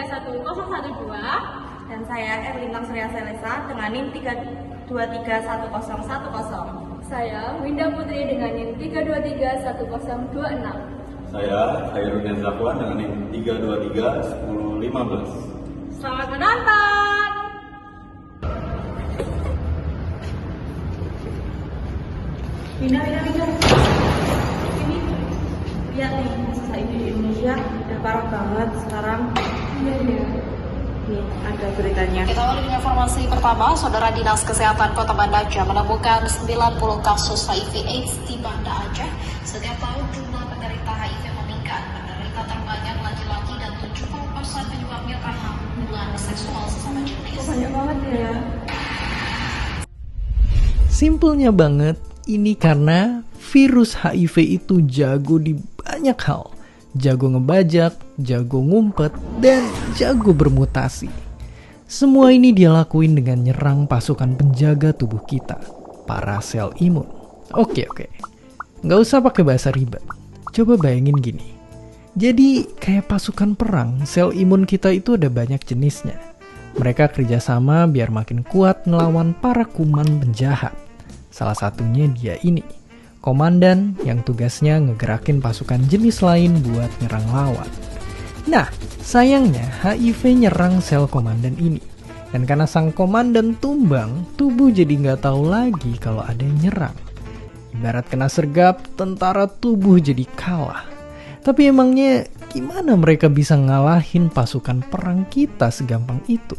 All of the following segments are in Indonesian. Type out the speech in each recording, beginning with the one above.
3211012. Dan saya Erlintang Surya Selesa dengan NIM 3231010. Saya Winda Putri dengan NIM 3231026. Saya Khairudin Zakwan dengan NIM 3231015. Selamat menonton! Winda. Ini lihat nih, mahasiswa ini di Indonesia udah parah banget sekarang. Iya. Nih, ada beritanya. Kita awali dengan informasi pertama, Saudara Dinas Kesehatan Kota Banda Aceh menemukan 90 kasus HIV/AIDS di Banda Aceh. Setiap tahun jumlah penderita HIV meningkat. Penderita terbanyak laki-laki dan 70% penyebabnya karena hubungan seksual sesama jenis. Banyak banget ya. Simpelnya banget, ini karena virus HIV itu jago di banyak hal. Jago ngebajak, jago ngumpet, dan jago bermutasi. Semua ini dia lakuin dengan nyerang pasukan penjaga tubuh kita, para sel imun. Oke, nggak usah pakai bahasa ribet. Coba bayangin gini. Jadi kayak pasukan perang, sel imun kita itu ada banyak jenisnya. Mereka kerjasama biar makin kuat ngelawan para kuman penjahat. Salah satunya dia ini. Komandan yang tugasnya ngegerakin pasukan jenis lain buat nyerang lawan. Nah, sayangnya HIV nyerang sel komandan ini. Dan karena sang komandan tumbang, tubuh jadi nggak tahu lagi kalau ada yang nyerang. Ibarat kena sergap, tentara tubuh jadi kalah. Tapi emangnya gimana mereka bisa ngalahin pasukan perang kita segampang itu?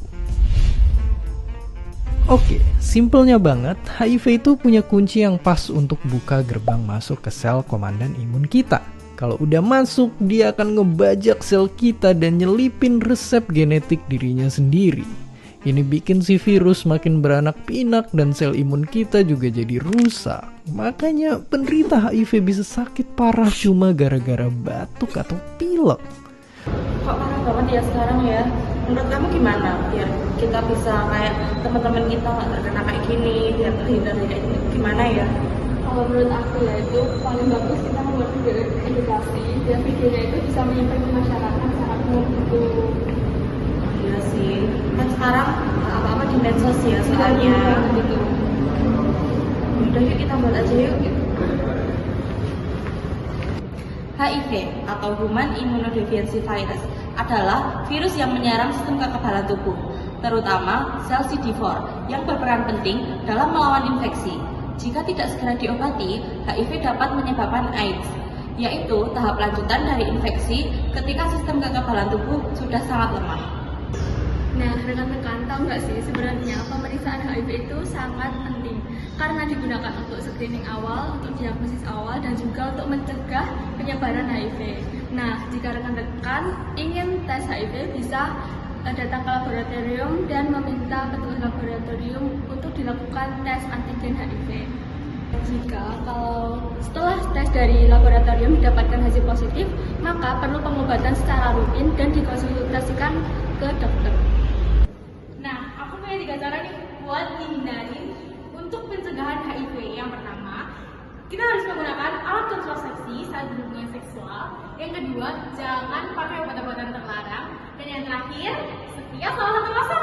Oke, simpelnya banget, HIV itu punya kunci yang pas untuk buka gerbang masuk ke sel komandan imun kita. Kalau udah masuk, dia akan ngebajak sel kita dan nyelipin resep genetik dirinya sendiri. Ini bikin si virus makin beranak pinak dan sel imun kita juga jadi rusak. Makanya penderita HIV bisa sakit parah cuma gara-gara batuk atau pilek. Kok parah banget ya sekarang ya? Menurut kamu gimana biar kita bisa kayak teman-teman kita nggak terkena kayak gini, biar terhindar dari kayak gini, gimana ya? Kalau menurut aku ya itu paling bagus kita membuat video edukasi dan videonya itu bisa menyampaikan ke masyarakat secara umum gitu. Iya sih, kan sekarang apa-apa di medsos ya soalnya. Gitu. Udah yuk kita buat aja yuk. HIV atau Human Immunodeficiency Virus adalah virus yang menyerang sistem kekebalan tubuh, terutama sel CD4 yang berperan penting dalam melawan infeksi. Jika tidak segera diobati, HIV dapat menyebabkan AIDS, yaitu tahap lanjutan dari infeksi ketika sistem kekebalan tubuh sudah sangat lemah. Nah, rekan-rekan tahu nggak sih sebenarnya pemeriksaan HIV itu sangat penting karena digunakan untuk screening awal, untuk diagnosis awal, dan juga untuk mencegah penyebaran HIV. Nah, jika rekan-rekan ingin tes HIV bisa datang ke laboratorium dan meminta petugas laboratorium untuk dilakukan tes antigen HIV. Jika kalau setelah tes dari laboratorium didapatkan hasil positif, maka perlu pengobatan secara rutin dan dikonsultasikan ke dokter. Nah, aku punya 3 cara nih buat dihindari untuk pencegahan HIV. Yang pertama, kita harus menggunakan alat kontrasepsi saat berhubungan seksual. Yang kedua, jangan pakai obat-obatan terlarang. Dan yang terakhir, setia salah satu pasangan.